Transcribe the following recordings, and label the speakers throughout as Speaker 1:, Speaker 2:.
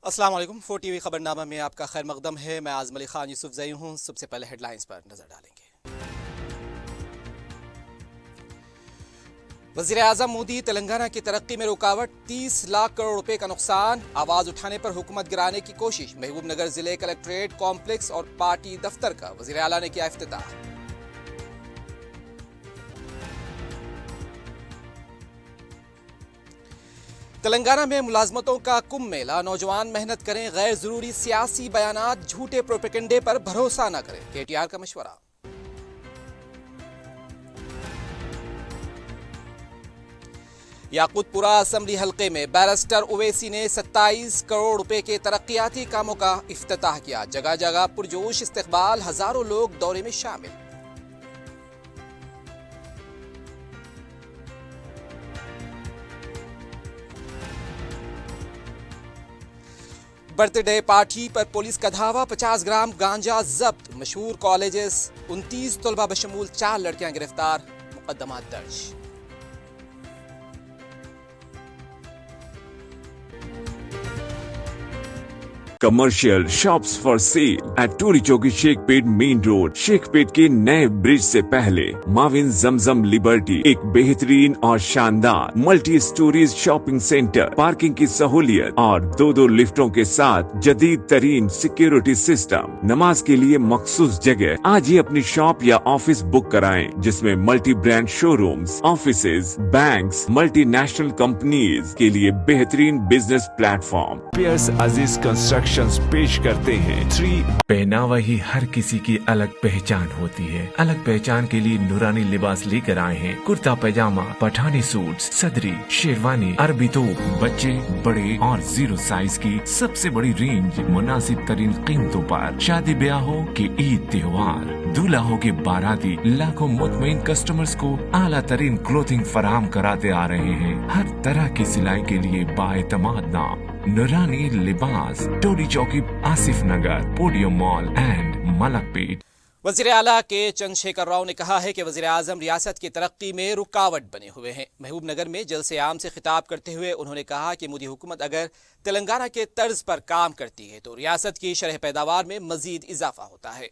Speaker 1: अस्सलाम वालेकुम। 4 टीवी खबरनामा में आपका खैर मकदम है। मैं आज़म अली खान यूसुफ ज़ई हूँ। सबसे पहले हेडलाइंस पर नजर डालेंगे। वज़ीर आज़म मोदी तेलंगाना की तरक्की में रुकावट, 30 लाख करोड़ रुपए का नुकसान, आवाज उठाने पर हुकूमत गिराने की कोशिश। महबूब नगर जिले कलेक्ट्रेट कॉम्प्लेक्स और पार्टी दफ्तर का वज़ीर आला ने किया इफ्तिताह। तेलंगाना में मुलाजमतों का कुंभ मेला, नौजवान मेहनत करें, गैर जरूरी सियासी बयानात, झूठे प्रोपेगेंडे पर भरोसा न करें, केटीआर का मशवरा। याकूतपुरा असेंबली हलके में बैरिस्टर ओवैसी ने 27 करोड़ रुपए के तरक्याती कामों का इफ्तिताह किया। जगह जगह पुरजोश इस्तकबाल, हजारों लोग दौरे में शामिल। बर्थडे पार्टी पर पुलिस का धावा, 50 ग्राम गांजा जब्त। मशहूर कॉलेजेस 29 तलबा बशमूल 4 लड़कियां गिरफ्तार, मुकदमा दर्ज।
Speaker 2: Commercial shops for sale at Toli Chowki Shaikpet main road. Shaikpet के नए ब्रिज से पहले माविन जमजम लिबर्टी, एक बेहतरीन और शानदार multi storeys shopping centre, parking की सहूलियत और 2 लिफ्टों के साथ जदीद तरीन सिक्योरिटी सिस्टम। नमाज के लिए मखसूस जगह। आज ही अपनी शॉप या ऑफिस बुक कराएं, जिसमें multi brand showrooms, offices, banks, multinational companies के लिए बेहतरीन बिजनेस प्लेटफॉर्म। पियर्स अजीज कंस्ट्रक्शन पेश करते हैं 3।
Speaker 3: पहनावा ही हर किसी की अलग पहचान होती है। अलग पहचान के लिए नूरानी लिबास लेकर आए हैं। कुर्ता पैजामा, पठानी सूट, सदरी, शेरवानी, अरबी तोप, बच्चे, बड़े और 0 साइज की सबसे बड़ी रेंज, मुनासिब तरीन कीमतों पर। शादी ब्याह हो के ईद त्योहार, दूल्हा हो के बाराती, लाखों मुतमईन कस्टमर्स को आला तरीन क्लोथिंग फराहम कराते आ रहे हैं। हर तरह की सिलाई के लिए बाएतमाद नाम नूरानी लिबास, टोरी चौकी, आसिफ नगर, पोडियम मॉल एंड मलकपेट।
Speaker 1: वज़ीर आला के चंद्रशेखर राव ने कहा है कि वज़ीर आज़म रियासत की तरक्की में रुकावट बने हुए हैं। महबूब नगर में जलसे आम से खिताब करते हुए उन्होंने कहा कि मोदी हुकूमत अगर तेलंगाना के तर्ज पर काम करती है तो रियासत की शरह पैदावार में मजीद इजाफा होता है।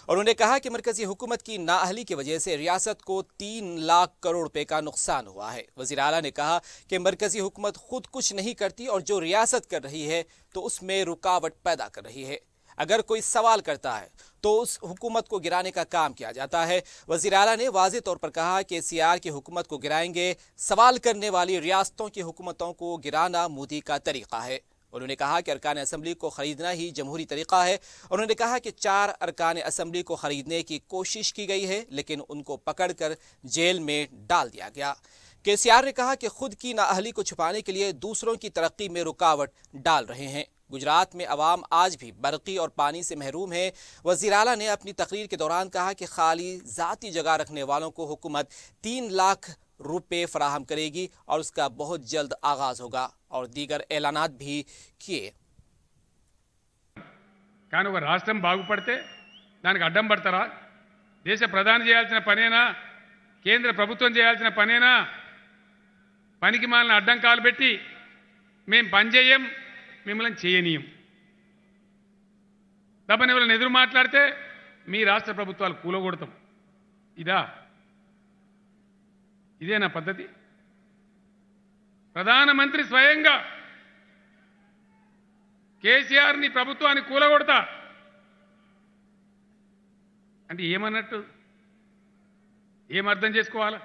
Speaker 1: उन्होंने कहा कि मरकजी हुकूमत की नाअहली की वजह से रियासत को 3 लाख करोड़ रुपए का नुकसान हुआ है। वज़ीर आला ने कहा कि मरकजी हुकूमत खुद कुछ नहीं करती और जो रियासत कर रही है तो उसमें रुकावट पैदा कर रही है। अगर कोई सवाल करता है तो उस हुकूमत को गिराने का काम किया जाता है। वज़ीर आला ने वाज़ेह तौर पर कहा कि सीआर की हुकूमत को गिराएंगे। सवाल करने वाली रियासतों की हुकूमतों को गिराना मोदी का तरीका है। उन्होंने कहा कि अरकान असम्बली को खरीदना ही जमहूरी तरीका है। उन्होंने कहा कि 4 अरकान असम्बली को खरीदने की कोशिश की गई है, लेकिन उनको पकड़कर जेल में डाल दिया गया। केसीआर ने कहा कि खुद की नाअहली को छुपाने के लिए दूसरों की तरक्की में रुकावट डाल रहे हैं। गुजरात में अवाम आज भी बरक़ी और पानी से महरूम है। वज़ीर आला ने अपनी तकरीर के दौरान कहा कि खाली ज़ाती जगह रखने वालों को हुकूमत 3 लाख रुपए फराहम करेगी और उसका बहुत जल्द आगाज होगा और दीगर ऐलानात भी किए।
Speaker 4: కానీ ఒక రాష్ట్రం బాగుపడితే దానికి అడ్డం పడతారా? దేశ ప్రధాని చేయాల్సిన పనేనా, కేంద్ర ప్రభుత్వం చేయాల్సిన పనేనా? పనికి మాలిన అడ్డంకాలు పెట్టి మేము పని చేయం, మిమ్మల్ని చేయనీయం. తప్పని వాళ్ళని ఎదురు మాట్లాడితే మీ రాష్ట్ర ప్రభుత్వాలు కూలగొడతాం. ఇదేనా పద్ధతి? ప్రధానమంత్రి స్వయంగా కేసీఆర్ ని ప్రభుత్వాన్ని కూలగొడతా అంటే ఏమన్నట్టు? ఏం అర్థం చేసుకోవాలా?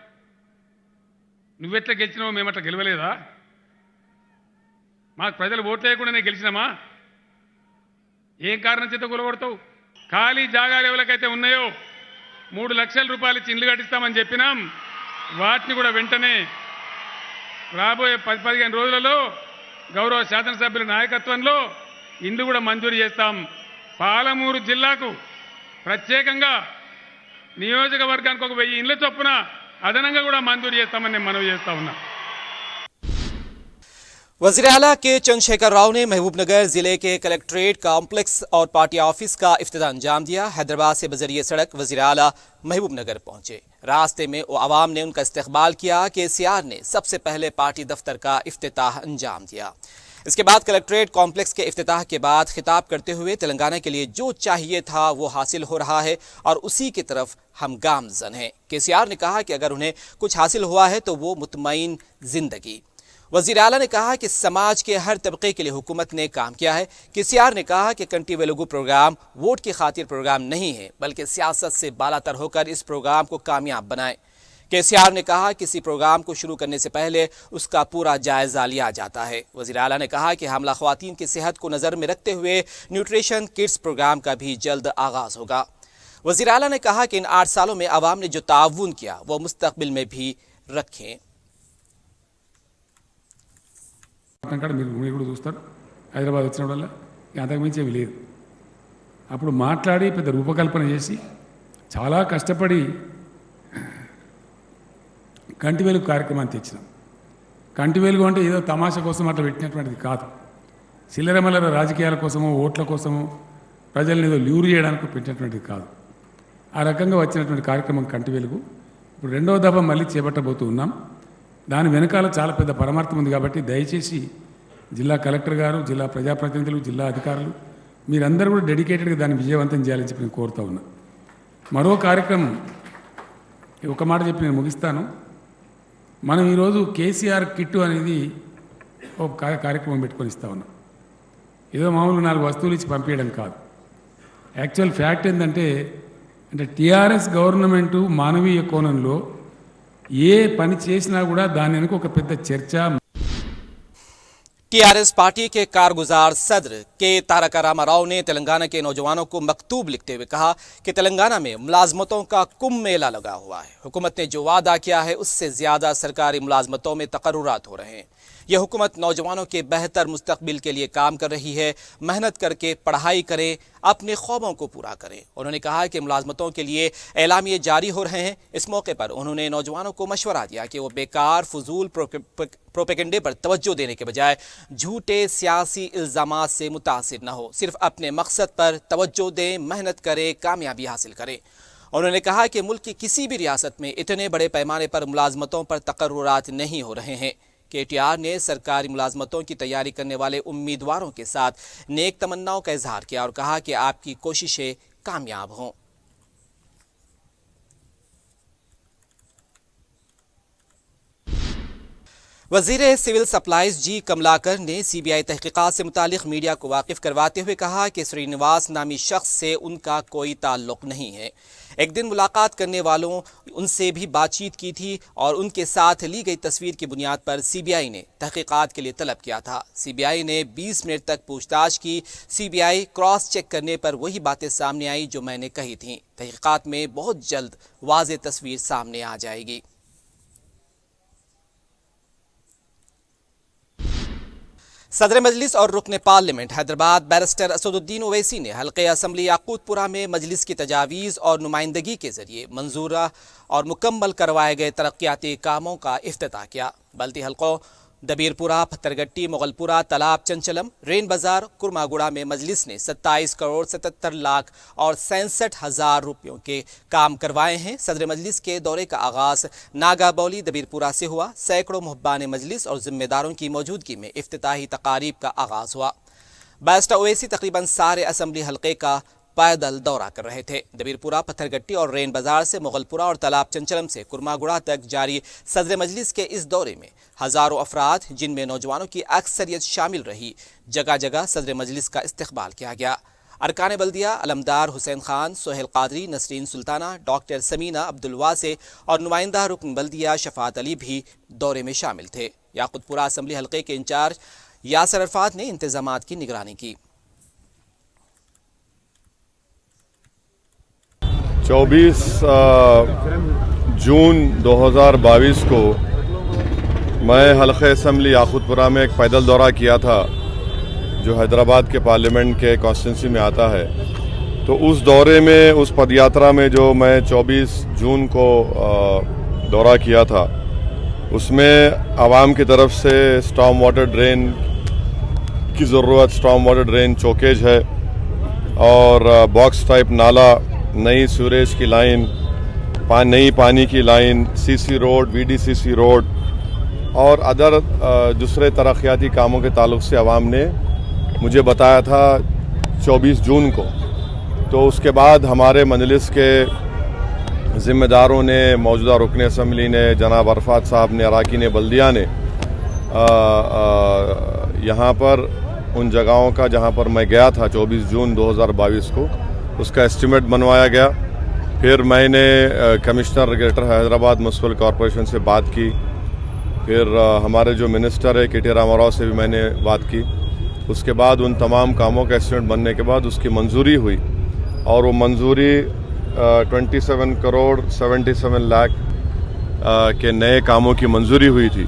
Speaker 4: నువ్వెట్లా గెలిచినావో మేమట్లా గెలవలేదా? మాకు ప్రజలు ఓట్లు వేయకుండానే గెలిచినామా? ఏం కారణం చేత కూలగొడతావు? ఖాళీ జాగాలు ఎవరికైతే ఉన్నాయో 3 లక్షల రూపాయలు ఇచ్చి ఇల్లు కట్టిస్తామని చెప్పినాం. వాటిని కూడా వెంటనే రాబోయే 10-15 రోజులలో గౌరవ శాసనసభ్యుల నాయకత్వంలో ఇండ్లు కూడా మంజూరు చేస్తాం. పాలమూరు జిల్లాకు ప్రత్యేకంగా నియోజకవర్గానికి ఒక 1000 ఇండ్ల చొప్పున అదనంగా కూడా మంజూరు చేస్తామని నేను మనవి చేస్తా ఉన్నా.
Speaker 1: वज़ीर आला के चंद्रशेखर राव ने महबूब नगर जिले के कलेक्ट्रेट कॉम्प्लेक्स और पार्टी ऑफिस का इफ्तिताह अंजाम दिया। हैदराबाद से बजरिए सड़क वज़ीर आला महबूब नगर पहुंचे। रास्ते में आवाम ने उनका इस्तकबाल किया। केसीआर ने सबसे पहले पार्टी दफ्तर का इफ्तिताह अंजाम दिया। اس کے بعد کلکٹریٹ کمپلیکس کے افتتاح کے بعد خطاب کرتے ہوئے تلنگانہ کے لیے جو چاہیے تھا وہ حاصل ہو رہا ہے اور اسی کی طرف ہم گامزن ہیں۔ KCR نے کہا کہ اگر انہیں کچھ حاصل ہوا ہے تو وہ مطمئن زندگی۔ وزیر اعلیٰ نے کہا کہ سماج کے ہر طبقے کے لیے حکومت نے کام کیا ہے۔ KCR نے کہا کہ کنٹی ویلوگو پروگرام ووٹ کی خاطر پروگرام نہیں ہے بلکہ سیاست سے بالا تر ہو کر اس پروگرام کو کامیاب بنائیں۔ KCR نے کہا کہ کسی پروگرام کو شروع کرنے سے پہلے اس کا پورا جائزہ لیا جاتا ہے۔ وزیر اعلیٰ نے کہا کہ حاملہ خواتین کی صحت کو نظر میں رکھتے ہوئے نیوٹریشن کٹس پروگرام کا بھی جلد آغاز ہوگا۔ وزیر اعلیٰ نے کہا کہ ان 8 سالوں میں عوام نے جو تعاون کیا وہ مستقبل میں بھی رکھیں۔
Speaker 4: మీరు కూడా చూస్తారు హైదరాబాద్ వచ్చినప్పుడల్లా అంతకు మించి ఏమీ లేదు. అప్పుడు మాట్లాడి పెద్ద రూపకల్పన చేసి చాలా కష్టపడి కంటి వెలుగు కార్యక్రమాన్ని తెచ్చినాం. కంటి వెలుగు అంటే ఏదో తమాషా కోసం అట్లా పెట్టినటువంటిది కాదు. చిల్లరమల్లర రాజకీయాల కోసమో ఓట్ల కోసమో ప్రజల్ని ఏదో ల్యూరు చేయడానికి పెట్టినటువంటిది కాదు. ఆ రకంగా వచ్చినటువంటి కార్యక్రమం కంటి వెలుగు ఇప్పుడు రెండవ దఫా మళ్ళీ చేపట్టబోతూ ఉన్నాం. దాని వెనకాల చాలా పెద్ద పరమార్థం ఉంది కాబట్టి దయచేసి జిల్లా కలెక్టర్ గారు, జిల్లా ప్రజాప్రతినిధులు, జిల్లా అధికారులు మీరందరూ కూడా డెడికేటెడ్గా దాన్ని విజయవంతం చేయాలని చెప్పి నేను కోరుతా ఉన్నా. మరో కార్యక్రమం ఒక మాట చెప్పి నేను ముగిస్తాను. మనం ఈరోజు KCR కిట్ అనేది ఒక కార్యక్రమం పెట్టుకొని ఇస్తా ఉన్నాం. ఏదో మామూలు 4 వస్తువులు ఇచ్చి పంపించడం కాదు. యాక్చువల్ ఫ్యాక్ట్ ఏంటంటే TRS గవర్నమెంటు మానవీయ కోణంలో ఏ పని చేసినా కూడా దాని వెనుక ఒక పెద్ద చర్చ।
Speaker 1: TRS पार्टी के कारगुजार सदर के तारका रामा राव ने तेलंगाना के नौजवानों को मकतूब लिखते हुए कहा कि तेलंगाना में मुलाजमतों का कुंभ मेला लगा हुआ है। हुकूमत ने जो वादा किया है उससे ज्यादा सरकारी मुलाजमतों में तकर्रुरात हो रहे हैं। यह हुकूमत नौजवानों के बेहतर मुस्तकबिल के लिए काम कर रही है। मेहनत करके पढ़ाई करें, अपने ख्वाबों को पूरा करें। उन्होंने कहा कि मुलाजमतों के लिए एलामिये जारी हो रहे हैं। इस मौके पर उन्होंने नौजवानों को मशवरा दिया कि वो बेकार फजूल प्रोपेगेंडे पर तवज्जो देने के बजाय झूठे सियासी इल्ज़ामात से मुतासिर न हो, सिर्फ अपने मकसद पर तवज्जो दें, मेहनत करें, कामयाबी हासिल करें। उन्होंने कहा कि मुल्क की किसी भी रियासत में इतने बड़े पैमाने पर मुलाजमतों पर तकर्रुरात नहीं हो रहे हैं। KTR ने सरकारी मुलाजमतों की तैयारी करने वाले उम्मीदवारों के साथ नेक तमन्नाओं का इजहार किया और कहा कि आपकी कोशिशें कामयाब हों। वज़ीर सिविल सप्लाईज जी कमलाकर ने CBI तहकीकात से मुतालिक मीडिया को वाकिफ करवाते हुए कहा कि श्रीनिवास नामी शख्स से उनका कोई ताल्लुक नहीं है। एक दिन मुलाकात करने वालों उनसे भी बातचीत की थी और उनके साथ ली गई तस्वीर की बुनियाद पर CBI ने तहकीकात के लिए तलब किया था। CBI ने 20 मिनट तक पूछताछ की। CBI क्रॉस चेक करने पर वही बातें सामने आई जो मैंने कही थी। तहकीकात में बहुत जल्द वाज़ेह तस्वीर सामने आ जाएगी। सदर मजलिस और रुकन पार्लियामेंट हैदराबाद बैरिस्टर असदुद्दीन ओवैसी ने हल्के असम्बली याकूतपुरा में मजलिस की तजावीज़ और नुमाइंदगी के ज़रिए मंजूरा और मुकम्मल करवाए गए तरक्याती कामों का इफ्तिताह किया। बल्दी हल्कों दबीरपुरा, पत्थरगट्टी, मुगलपुरा, तालाब चंचलम, रेन बाजार, कुरमागुड़ा में मजलिस ने 27 करोड़ 77 लाख और 67,000 रुपयों के काम करवाए हैं। सदर मजलिस के दौरे का आगाज़ नागाबौली दबीरपुरा से हुआ। सैकड़ों मुहब्बान मजलिस और जिम्मेदारों की मौजूदगी में इफ्तिताही तकारीब का आगाज़ हुआ। बैरिस्टर ओवैसी तकरीबन सारे असम्बली हल्के का पैदल दौरा कर रहे थे। दबीरपुरा, पत्थरगट्टी और रेन बाजार से मुगलपुरा और तालाब चंचलम से कुरमागुड़ा तक जारी सदर मजलिस के इस दौरे में हज़ारों अफराद, जिनमें नौजवानों की अक्सरियत शामिल रही, जगह जगह सदर मजलिस का इस्तकबाल किया गया। अरकान बल्दिया अलमदार हुसैन खान, सोहेल कादरी, नसरीन सुल्ताना, डॉक्टर समीना अब्दुल वासे और नुमाइंदा रुकन बल्दिया शफात अली भी दौरे में शामिल थे। याकूतपुरा असम्बली हल्के के इंचार्ज यासर अरफात ने इंतजामात की निगरानी की।
Speaker 5: 24 जून 2022 को मैं हल्के असम्बली याकूतपुरा में एक पैदल दौरा किया था जो हैदराबाद के पार्लियामेंट के कॉन्स्टिट्यूंसी में आता है। तो उस दौरे में, उस पदयात्रा में जो मैं 24 जून को दौरा किया था, उसमें आवाम की तरफ से स्टॉर्म वाटर ड्रेन की ज़रूरत, स्टॉर्म वाटर ड्रेन चौकेज है और बॉक्स टाइप नाला, नई सीवरेज की लाइन, नई पानी की line, CC road, VDCC road اور ادر دوسرے ترقیاتی کاموں کے تعلق سے عوام نے مجھے بتایا تھا 24 جون کو. تو اس کے بعد ہمارے مجلس کے ذمہ داروں نے، موجودہ رکن اسمبلی نے، جناب عرفات صاحب نے، اراکین بلدیہ نے یہاں پر ان جگہوں کا جہاں پر میں گیا تھا 24 جون 2022 کو اس کا اسٹیمیٹ بنوایا گیا. پھر میں نے commissioner greater Hyderabad municipal corporation سے بات کی. پھر ہمارے جو منسٹر ہے کے ٹی راما راؤ سے بھی میں نے بات کی. اس کے بعد ان تمام کاموں کا اسٹیمیٹ بننے کے بعد اس کی منظوری ہوئی، اور وہ منظوری 27 کروڑ 77 لاکھ کے نئے کاموں کی منظوری ہوئی تھی.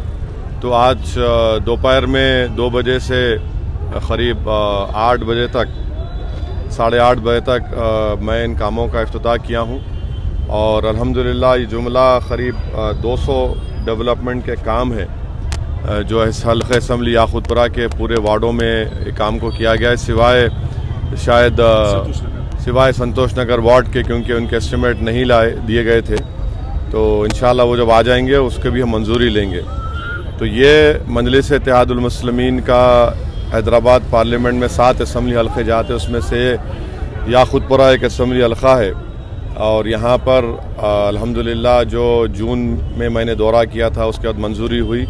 Speaker 5: تو آج دوپہر میں 2 بجے سے قریب 8 بجے تک 8:30 بجے تک میں ان کاموں کا افتتاح کیا ہوں. اور الحمدللہ یہ جملہ قریب 200 ڈیولپمنٹ کے کام ہے جو اس حلقہ اسمبلی یاقوت پورہ کے پورے وارڈوں میں کام کو کیا گیا ہے، سوائے سنتوش نگر وارڈ کے، کیونکہ ان کے اسٹیمیٹ نہیں دیے گئے تھے. تو انشاءاللہ وہ جب آ جائیں گے اس کے بھی ہم منظوری لیں گے. تو یہ مجلس اتحاد المسلمین کا حیدرآباد پارلیمنٹ میں 7 اسمبلی حلقے جاتے ہیں، اس میں سے یاقوت پورہ ایک اسمبلی حلقہ ہے. اور یہاں پر الحمدللہ جو جون میں نے دورہ کیا تھا اس کے بعد منظوری ہوئی،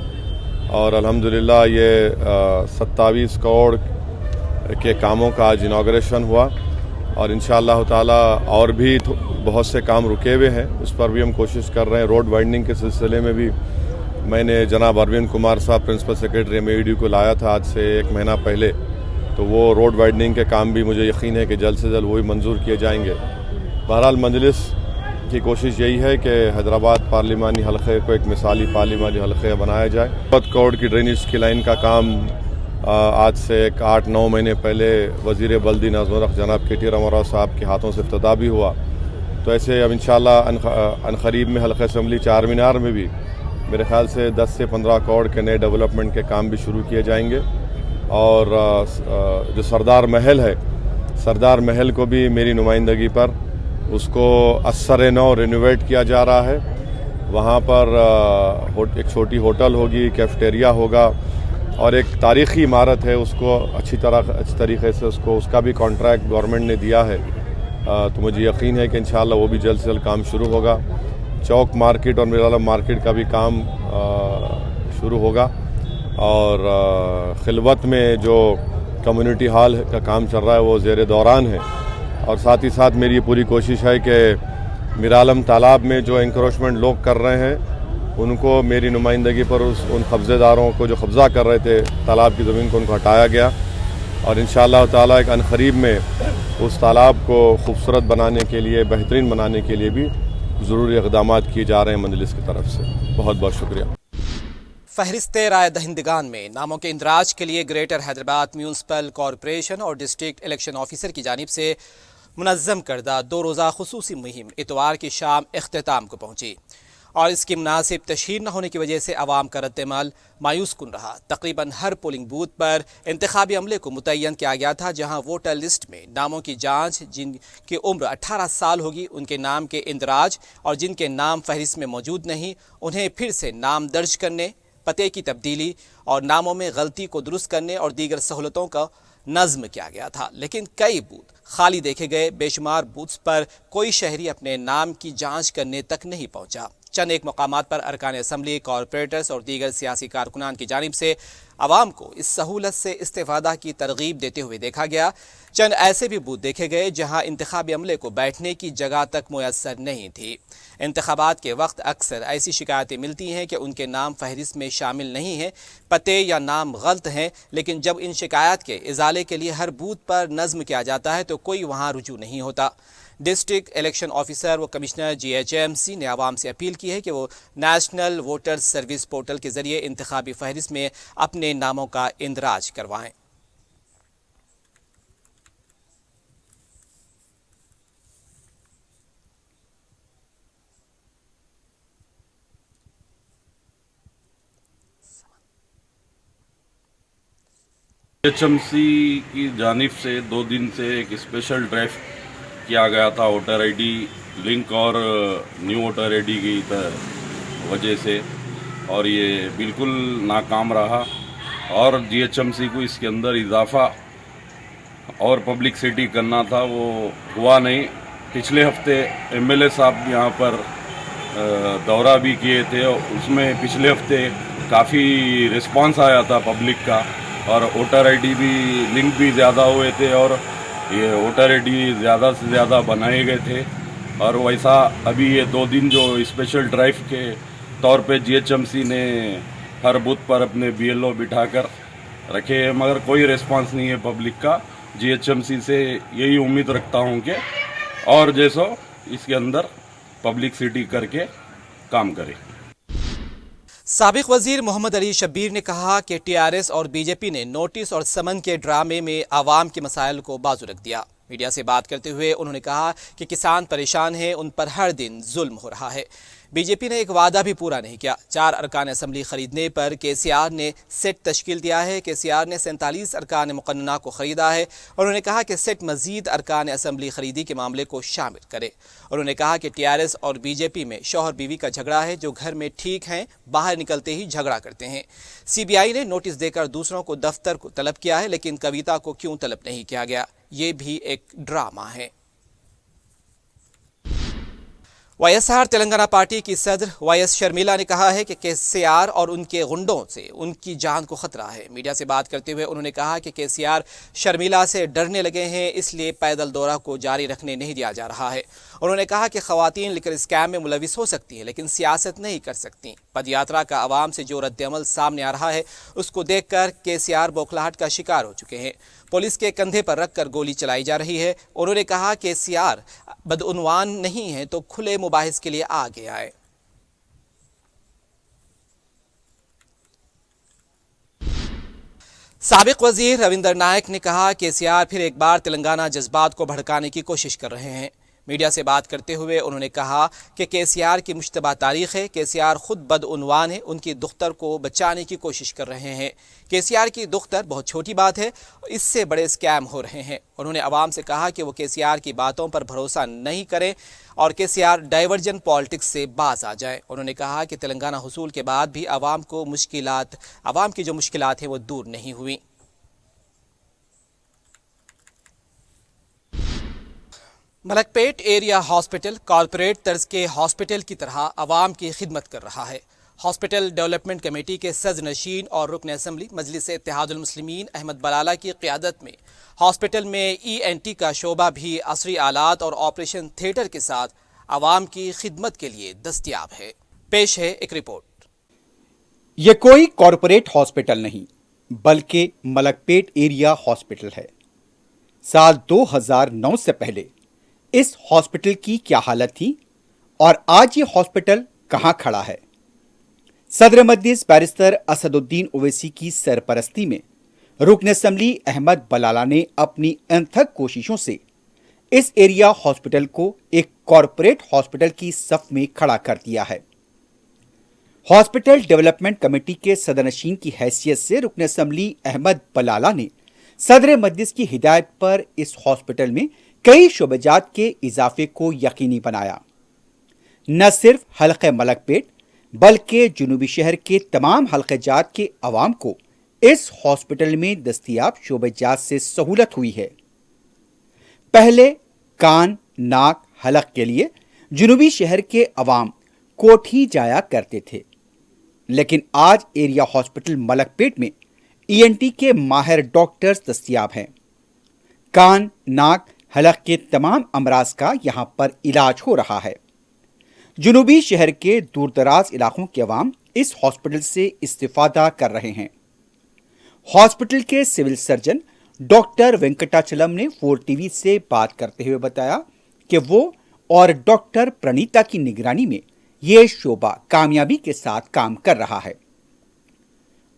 Speaker 5: اور الحمدللہ یہ 27 کروڑ کے کاموں کا آج انوگریشن ہوا. اور انشاءاللہ تعالی اور بھی بہت سے کام رکے ہوئے ہیں، اس پر بھی ہم کوشش کر رہے ہیں. روڈ وائڈننگ کے سلسلے میں بھی میں نے جناب اروند کمار صاحب پرنسپل سیکرٹری MAED کو لایا تھا آج سے 1 مہینہ پہلے. تو وہ روڈ وائڈننگ کے کام بھی مجھے یقین ہے کہ جلد سے جلد وہی منظور کیے جائیں گے. بہرحال مجلس کی کوشش یہی ہے کہ حیدرآباد پارلیمانی حلقے کو ایک مثالی پارلیمانی حلقہ بنایا جائے. 7 کروڑ کی ڈرینیج کی لائن کا کام آج سے 8-9 مہینے پہلے وزیر بلدی نظم و ضبط جناب کے ٹی راما راؤ صاحب کے ہاتھوں سے افتتاح بھی ہوا. تو ایسے اب انشاءاللہ عنقریب میں حلقہ اسمبلی چار مینار میں بھی میرے خیال سے 10 سے 15 کروڑ کے نئے ڈیولپمنٹ کے کام بھی شروع کیے جائیں گے. اور جو سردار محل کو بھی میری نمائندگی پر اس کو اثر نو رینوویٹ کیا جا رہا ہے. وہاں پر ایک چھوٹی ہوٹل ہوگی، کیفٹیریا ہوگا، اور ایک تاریخی عمارت ہے، اس کو اچھی طریقے سے اس کا بھی کانٹریکٹ گورنمنٹ نے دیا ہے. تو مجھے یقین ہے کہ انشاءاللہ وہ بھی جلد سے جلد کام شروع ہوگا. چوک مارکیٹ اور میرالم مارکیٹ کا بھی کام شروع ہوگا. اور خلوت میں جو کمیونٹی ہال کا کام چل رہا ہے وہ زیر دوران ہے. اور ساتھ ہی ساتھ میری یہ پوری کوشش ہے کہ میرالم تالاب میں جو انکروچمنٹ لوگ کر رہے ہیں ان کو میری نمائندگی پر ان قبضے داروں کو جو قبضہ کر رہے تھے تالاب کی زمین کو ان کو ہٹایا گیا. اور انشاءاللہ تعالیٰ ایک عنقریب میں اس تالاب کو خوبصورت بنانے کے لیے، بہترین بنانے کے لیے بھی ضروری اقدامات کیے جا رہے ہیں مجلس کی طرف سے. بہت بہت شکریہ.
Speaker 1: فہرست رائے دہندگان میں ناموں کے اندراج کے لیے گریٹر حیدرآباد میونسپل کارپوریشن اور ڈسٹرکٹ الیکشن آفیسر کی جانب سے منظم کردہ 2 روزہ خصوصی مہم اتوار کی شام اختتام کو پہنچی، اور اس کی مناسب تشہیر نہ ہونے کی وجہ سے عوام کا رد عمل مایوس کن رہا. تقریباً ہر پولنگ بوتھ پر انتخابی عملے کو متعین کیا گیا تھا، جہاں ووٹر لسٹ میں ناموں کی جانچ، جن کی عمر 18 سال ہوگی ان کے نام کے اندراج، اور جن کے نام فہرست میں موجود نہیں انہیں پھر سے نام درج کرنے، پتے کی تبدیلی اور ناموں میں غلطی کو درست کرنے اور دیگر سہولتوں کا نظم کیا گیا تھا. لیکن کئی بوتھ خالی دیکھے گئے. بے شمار بوتھس پر کوئی شہری اپنے نام کی جانچ کرنے تک نہیں پہنچا. چند ایک مقامات پر ارکان اسمبلی، کارپوریٹرز اور دیگر سیاسی کارکنان کی جانب سے عوام کو اس سہولت سے استفادہ کی ترغیب دیتے ہوئے دیکھا گیا. چند ایسے بھی بوتھ دیکھے گئے جہاں انتخابی عملے کو بیٹھنے کی جگہ تک میسر نہیں تھی. انتخابات کے وقت اکثر ایسی شکایتیں ملتی ہیں کہ ان کے نام فہرست میں شامل نہیں ہیں، پتے یا نام غلط ہیں. لیکن جب ان شکایات کے ازالے کے لیے ہر بوتھ پر نظم کیا جاتا ہے تو کوئی وہاں رجوع نہیں ہوتا. ڈسٹرکٹ الیکشن آفیسر و کمشنر GHMC نے عوام سے اپیل کی ہے کہ وہ نیشنل ووٹر سروس پورٹل کے ذریعے انتخابی فہرست میں اپنے ناموں کا اندراج کروائیں.
Speaker 6: GHMC کی جانب سے 2 دن سے ایک اسپیشل ڈرافٹ کیا گیا تھا ووٹر ID لنک اور نیو ووٹر ID کی وجہ سے. और ये बिल्कुल नाकाम रहा और जीएचएमसी को इसके अंदर इजाफा और पब्लिसिटी करना था, वो हुआ नहीं। पिछले हफ्ते एमएलए साहब यहाँ पर दौरा भी किए थे, उसमें पिछले हफ्ते काफ़ी रिस्पांस आया था पब्लिक का और वोटर आईडी भी लिंक भी ज़्यादा हुए थे और ये वोटर आईडी ज़्यादा से ज़्यादा बनाए गए थे। और वैसा अभी ये 2 दिन जो स्पेशल ड्राइव के तौर पे जीएचएमसी ने हर बूथ पर अपने बीएलओ बिठाकर रखे हैं, मगर कोई रिस्पांस नहीं है पब्लिक का। जीएचएमसी से यही उम्मीद रखता हूँ कि और जैसो इसके अंदर पब्लिसिटी करके काम करे।
Speaker 1: साबिक वजीर मोहम्मद अली शब्बीर ने कहा कि टीआरएस और बीजेपी ने नोटिस और समन के ड्रामे में आवाम के मसाइल को बाजू रख दिया। मीडिया से बात करते हुए उन्होंने कहा कि किसान परेशान हैं, उन पर हर दिन जुल्म हो रहा है। बीजेपी ने एक वादा भी पूरा नहीं किया। 4 अरकान असम्बली खरीदने पर केसीआर ने सेट तश्कील दिया है। केसीआर ने 47 अरकान मुकन्ना को खरीदा है। उन्होंने कहा कि सेट मजीद अरकान असम्बली खरीदी के मामले को शामिल करे। उन्होंने कहा कि टीआरएस और बीजेपी में शौहर बीवी का झगड़ा है, जो घर में ठीक हैं बाहर निकलते ही झगड़ा करते हैं। सीबीआई ने नोटिस देकर दूसरों को दफ्तर को तलब किया है, लेकिन कविता को क्यों तलब नहीं किया गया, ये भी एक ड्रामा है। वाईएसआर तेलंगाना पार्टी की सदर वाईएस शर्मिला ने कहा है कि केसीआर और उनके गुंडों से उनकी जान को खतरा है। मीडिया से बात करते हुए उन्होंने कहा कि केसीआर शर्मिला से डरने लगे हैं, इसलिए पैदल दौरा को जारी रखने नहीं दिया जा रहा है। उन्होंने कहा कि खवातीन लिकर स्कैम में मुलविस हो सकती हैं, लेकिन सियासत नहीं कर सकती। पदयात्रा का आवाम से जो रद्द-ए-अमल सामने आ रहा है, उसको देखकर केसीआर बौखलाहट का शिकार हो चुके हैं। पुलिस के कंधे पर रखकर गोली चलाई जा रही है। उन्होंने कहा कि केसीआर बदउनवान नहीं है तो खुले मुबाहिस के लिए आगे आए। साबिक वजीर रविंदर नायक ने कहा कि केसीआर फिर एक बार तेलंगाना जज्बात को भड़काने की कोशिश कर रहे हैं। मीडिया से बात करते हुए उन्होंने कहा कि केसीआर की मुश्तबा तारीख है। केसीआर खुद बदउनवान है, उनकी दुख्तर को बचाने की कोशिश कर रहे हैं। केसीआर की दुख्तर बहुत छोटी बात है, इससे बड़े स्कैम हो रहे हैं। उन्होंने आवाम से कहा कि वो केसीआर की बातों पर भरोसा नहीं करें और केसीआर डाइवर्जन पॉलिटिक्स से बाज आ जाए। उन्होंने कहा कि तेलंगाना हुसूल के बाद भी आवाम की जो मुश्किलात हैं वो दूर नहीं हुई। मलकपेट एरिया हॉस्पिटल कॉरपोरेट तर्ज के हॉस्पिटल की तरह आवाम की खिदमत कर रहा है। हॉस्पिटल डेवलपमेंट कमेटी के सदर-नशीन और रुकन असम्बली मजलिस-ए-इत्तेहादुल मुस्लिमीन अहमद बलाला की क़ियादत में हॉस्पिटल में ENT का शोबा भी असरी आलात और ऑपरेशन थिएटर के साथ आवाम की खिदमत के लिए दस्तयाब है। पेश है एक रिपोर्ट।
Speaker 7: ये कोई कॉरपोरेट हॉस्पिटल नहीं बल्कि मलकपेट एरिया हॉस्पिटल है। साल 2009 से पहले इस हॉस्पिटल की क्या हालत थी और आज ये हॉस्पिटल कहां खड़ा है। सदर मजलिस बैरिस्टर असदुद्दीन ओवैसी की सरपरस्ती में रुकन असम्बली अहमद बलाला ने अपनी अनथक कोशिशों से इस एरिया हॉस्पिटल को एक कॉरपोरेट हॉस्पिटल की सफ में खड़ा कर दिया है। हॉस्पिटल डेवलपमेंट कमेटी के सदरनशीन की हैसियत से रुकन असम्बली अहमद बलाला ने सदर मजलिस की हिदायत पर इस हॉस्पिटल में कई शोबेजात के इजाफे को यकीनी बनाया। न सिर्फ हल्के मलकपेट बल्कि जुनूबी शहर के तमाम हल्केजात के अवाम को इस हॉस्पिटल में दस्तयाब शोबेजात से सहूलत हुई है। पहले कान नाक हलक के लिए जुनूबी शहर के अवाम कोठी जाया करते थे, लेकिन आज एरिया हॉस्पिटल मलकपेट में ENT के माहिर डॉक्टर्स दस्तयाब हैं। कान नाक हलक के तमाम अमराज का यहां पर इलाज हो रहा है। जुनूबी शहर के दूर दराज इलाकों के अवाम इस हॉस्पिटल से इस्तिफादा कर रहे हैं। हॉस्पिटल के सिविल सर्जन डॉक्टर वेंकटाचलम ने 4TV से बात करते हुए बताया कि वो और डॉक्टर प्रणीता की निगरानी में ये शोबा कामयाबी के साथ काम कर रहा है।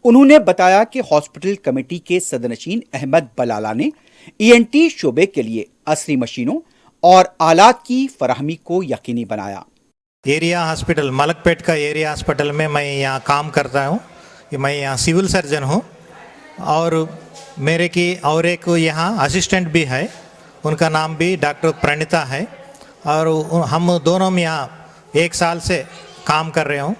Speaker 7: उन्होंने बताया कि हॉस्पिटल कमेटी के सदरनशीन अहमद बलाला ने ENT शोबे के लिए असली मशीनों और आलात की फराहमी को यकीनी बनाया।
Speaker 8: एरिया हॉस्पिटल मलकपेट का एरिया हॉस्पिटल में मैं यहाँ काम करता हूँ। मैं यहाँ सिविल सर्जन हूँ और मेरे की और एक यहाँ असिस्टेंट भी है, उनका नाम भी डॉक्टर प्रणीता है और हम दोनों में यहाँ 1 साल से काम कर रहे हूँ।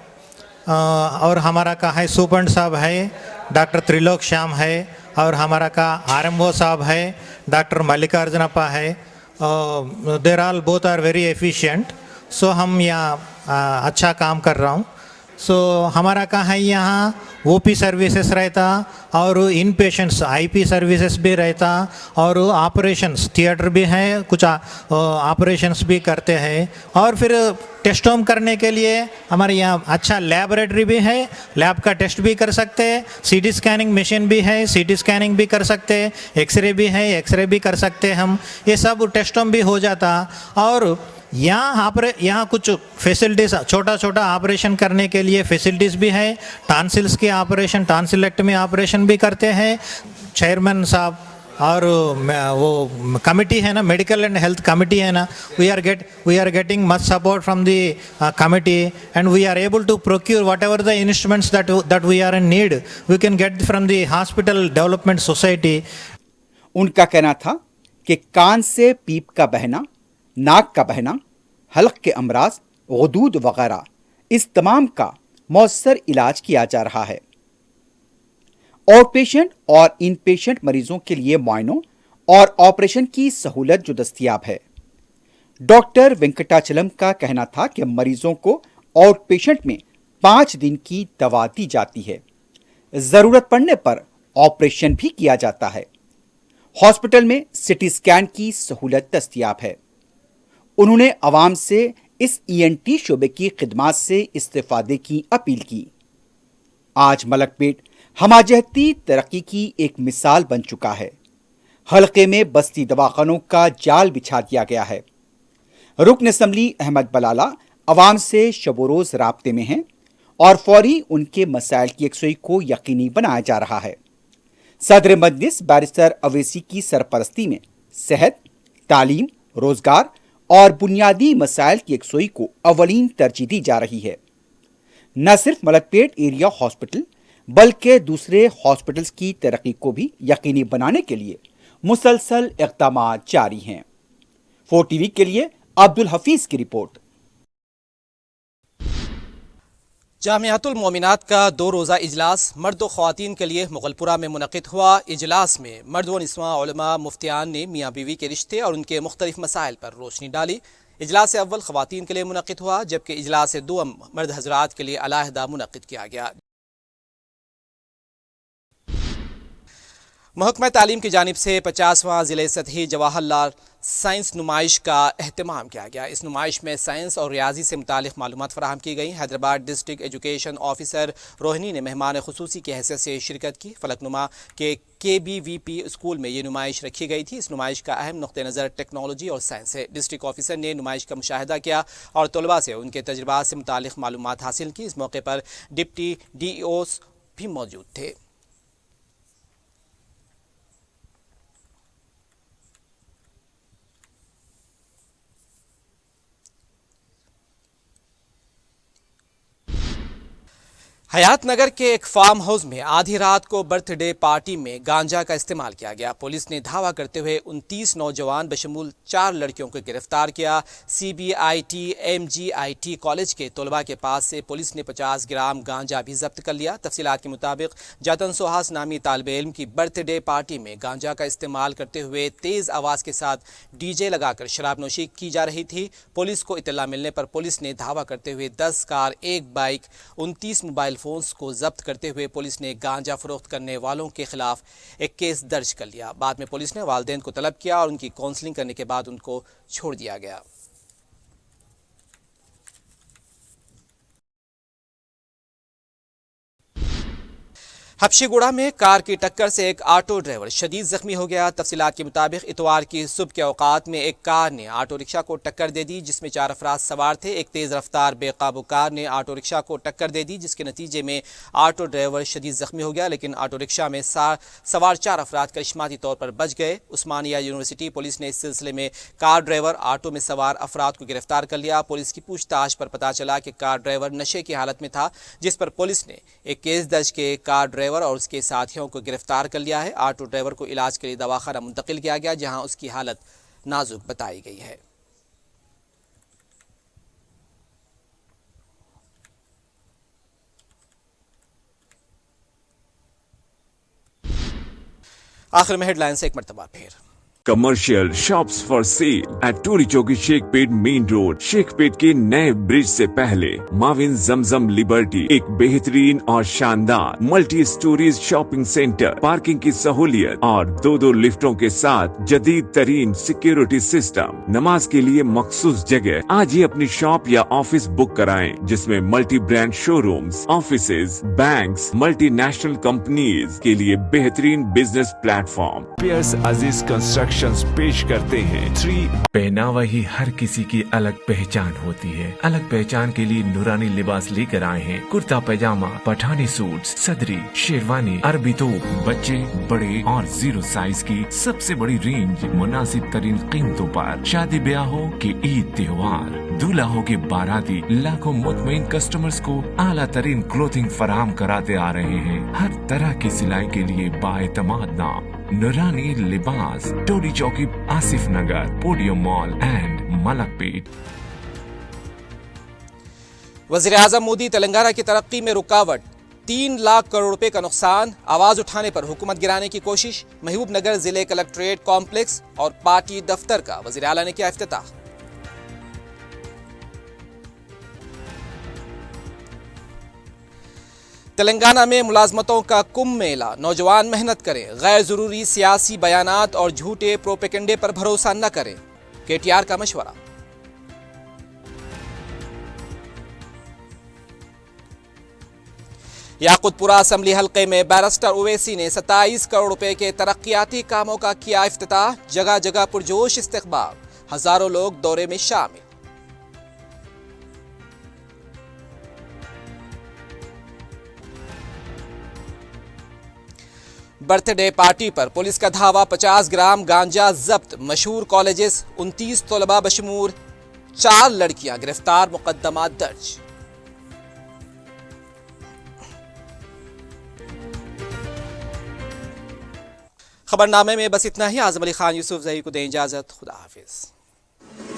Speaker 8: और हमारा का है सुपंड साहब है, डॉक्टर त्रिलोक श्याम है, और हमारा का आरएमओ साहब है, डॉक्टर मल्लिकार्जुनप्पा है. देर आल बोथ आर वेरी एफिशिएंट. सो हम यहाँ अच्छा काम कर रहा हूँ. सो हमारा का है यहाँ ओपी सर्विसेज रहता और इन पेशेंट्स आईपी सर्विसेज भी रहता और ऑपरेशंस थिएटर भी है, कुछ ऑपरेशंस भी करते हैं. और फिर टेस्ट होम करने के लिए हमारे यहाँ अच्छा लैबोरेटरी भी है, लैब का टेस्ट भी कर सकते हैं. सीटी स्कैनिंग मशीन भी है, सीटी स्कैनिंग भी कर सकते हैं. एक्सरे भी है, एक्सरे भी कर सकते हैं हम. ये सब टेस्ट होम भी हो जाता. और यहाँ कुछ फैसिलिटीज़, छोटा छोटा ऑपरेशन करने के लिए फैसिलिटीज़ भी है. टांसिल्स की ऑपरेशन, टांसिलेक्टमी ऑपरेशन भी करते हैं. चेयरमैन साहब और वो कमिटी है ना, मेडिकल एंड हेल्थ कमिटी है ना, we are getting much support from the committee and we are able to procure whatever the instruments that we are in need, we can get from the hospital development society.
Speaker 7: उनका कहना था कि कान से पीप का बहना, नाक का बहना, हलक के अमराज, गुदूद वगैरह, इस तमाम का मौसर इलाज किया जा रहा है. आउट पेशेंट और इन पेशेंट मरीजों के लिए मुआयनों और ऑपरेशन की सहूलत जो दस्तियाब है. डॉक्टर वेंकटाचलम का कहना था कि मरीजों को आउट पेशेंट में 5 दिन की दवा दी जाती है. जरूरत पड़ने पर ऑपरेशन भी किया जाता है. हॉस्पिटल में सिटी स्कैन की सहूलत दस्तियाब है. उन्होंने अवाम से इस ईएनटी शोबे की खिदमात से इस्तेफादे की अपील की. आज मलकपेट हमाजहती तरक्की की एक मिसाल बन चुका है. हलके में बस्ती दवाखानों का जाल बिछा दिया गया है. रुकन असम्बली अहमद बलाला अवाम से शबो रोज राब्ते में हैं और फौरी उनके मसाइल की यकसुई को यकीनी बनाया जा रहा है. सदर मजलिस बैरिस्टर अवैसी की सरपरस्ती में सेहत, तालीम, रोजगार और बुनियादी मसाइल की यकसुई को अवलीन तरजीह दी जा रही है. न सिर्फ मलकपेट एरिया हॉस्पिटल बल्कि दूसरे हॉस्पिटल्स की तरक्की को भी यकीनी बनाने के लिए मुसलसल इक़दामात जारी हैं. 4 टीवी के लिए अब्दुल हफीज की रिपोर्ट.
Speaker 1: जामियातुल मोमिनात का 2 रोज़ा इजलास मर्द व ख़वातीन के लिए मुगलपुरा में मुनक़िद हुआ. इजलास में मर्द व निस्वां उलमा मुफ्तियान ने मियाँ बीवी के रिश्ते और उनके मुख्तलिफ मसाइल पर रोशनी डाली. इजलास अव्वल ख़वातीन के लिए मुनक़िद हुआ जबकि इजलास दुअम मर्द हज़रात के लिए अलहदा मुनक़िद किया गया. महकमा तालीम की जानिब से 50वां ज़िले सतही जवाहरलाल साइंस नुमाइश का अहतमाम किया गया. इस नुमाइश में साइंस और रियाजी से मुतालिक मालूमात फराहम की गई. Hyderabad district education officer Rohini ने मेहमान खुसूसी की हैसियत से शिरकत की. फलकनुमा के KBVP स्कूल में ये नुमाइश रखी गई थी. इस नुमाइश का अहम नुक्ते नज़र टेक्नोलॉजी और साइंस है. डिस्ट्रिक्ट ऑफिसर ने नुमाइश का मुशाहिदा किया और तलबा से उनके तजर्बात से मुतालिक मालूमात हासिल की. इस मौके पर डिप्टी DEOs भी मौजूद थे. हयात नगर के एक फार्म हाउस में आधी रात को बर्थडे पार्टी में गांजा का इस्तेमाल किया गया. पुलिस ने धावा करते हुए 29 नौजवान बशमूल 4 लड़कियों को गिरफ्तार किया. CBIT MGIT कॉलेज के तलबा के पास से पुलिस ने 50 ग्राम गांजा भी जब्त कर लिया. तफसीलात के मुताबिक जतन सुहास नामी तालिब इल्म की बर्थडे पार्टी में गांजा का इस्तेमाल करते हुए तेज़ आवाज़ के साथ DJ लगाकर शराब नोशी की जा रही थी. पुलिस को इत्तला मिलने पर पुलिस ने धावा करते हुए 10 कार, 1 बाइक, 29 मोबाइल फोन्स को जब्त करते हुए पुलिस ने गांजा फरोख्त करने वालों के खिलाफ एक केस दर्ज कर लिया. बाद में पुलिस ने वालिदैन को तलब किया और उनकी काउंसलिंग करने के बाद उनको छोड़ दिया गया. हबशीगुड़ा में कार की टक्कर से एक ऑटो ड्राइवर शदीद जख्मी हो गया. तफसीलात के मुताबिक इतवार की सुबह के औकात में एक कार ने ऑटो रिक्शा को टक्कर दे दी जिसमें 4 अफराद सवार थे. एक तेज़ रफ्तार बेकाबू कार ने ऑटो रिक्शा को टक्कर दे दी जिसके नतीजे में ऑटो ड्राइवर शदीद जख्मी हो गया, लेकिन ऑटो रिक्शा में सवार 4 अफराद करिश्माती तौर पर बच गए. उस्मानिया यूनिवर्सिटी पुलिस ने इस सिलसिले में कार ड्राइवर, ऑटो में सवार अफराद को गिरफ्तार कर लिया. पुलिस की पूछताछ पर पता चला कि कार ड्राइवर नशे की हालत में था जिस पर पुलिस ने एक केस दर्ज के कार ड्राइवर और उसके साथियों को गिरफ्तार कर लिया है. ऑटो ड्राइवर को इलाज के लिए दवाखाना मुंतकिल किया गया जहां उसकी हालत नाजुक बताई गई है. आखिर में हेडलाइंस एक मरतबा फिर।
Speaker 2: Commercial shops for sale at Toli Chowki Shaikpet main road. Shaikpet के नए ब्रिज से पहले माविन जमजम लिबर्टी एक बेहतरीन और शानदार multi storeys shopping centre, parking की सहूलियत और 2 लिफ्टों के साथ जदीद तरीन सिक्योरिटी सिस्टम। नमाज के लिए मखसूस जगह। आज ही अपनी शॉप या ऑफिस बुक कराएं, जिसमें multi brand showrooms, offices, banks, multinational companies के लिए बेहतरीन बिजनेस प्लेटफॉर्म।
Speaker 3: पियर्स अजीज कंस्ट्रक्शन पेश करते हैं 3 पहनावा ही हर किसी की अलग पहचान होती है। अलग पहचान के लिए नूरानी लिबास लेकर आए हैं। कुर्ता पैजामा, पठानी सूट्स, सदरी, शेरवानी, अरबी तोप, बच्चे, बड़े और 0 साइज की सबसे बड़ी रेंज मुनासिब तरीन कीमतों पर। शादी ब्याह हो कि ईद त्योहार, दूल्हा हो के बाराती, लाखों मुतमईन कस्टमर्स को आला तरीन क्लोथिंग फराहम कराते आ रहे हैं। हर तरह की सिलाई के लिए बाएतमाद नाम नूरानी लिबास, टोली चौकी, आसिफ नगर, पोडियम मॉल एंड मलकपेट।
Speaker 1: वजीर आजम मोदी तेलंगाना की तरक्की में रुकावट, 3 लाख करोड़ रुपए का नुकसान, आवाज उठाने पर हुकूमत गिराने की कोशिश। महबूब नगर जिले कलेक्ट्रेट कॉम्प्लेक्स और पार्टी दफ्तर का वजीर आला ने किया इफ्तिताह। तेलंगाना में मुलाजमतों का कुंभ मेला, नौजवान मेहनत करें, गैर जरूरी सियासी बयानात और झूठे प्रोपेगेंडे पर भरोसा न करें, केटीआर का मशवरा। याकुतपुरा असेंबली हलके में बैरिस्टर ओवैसी ने 27 करोड़ रुपए के तरक्याती कामों का किया इफ्तिताह। जगह जगह पुरजोश इस्तकबाल, हजारों लोग दौरे में शामिल। बर्थडे पार्टी पर पुलिस का धावा, 50 ग्राम गांजा जब्त। मशहूर कॉलेजेस, 29 तलबा बशमूर 4 लड़कियां गिरफ्तार, मुकदमा दर्ज। खबरनामे में बस इतना ही। आजम अली खान यूसुफ जही को दें इजाजत। खुदा हाफिज।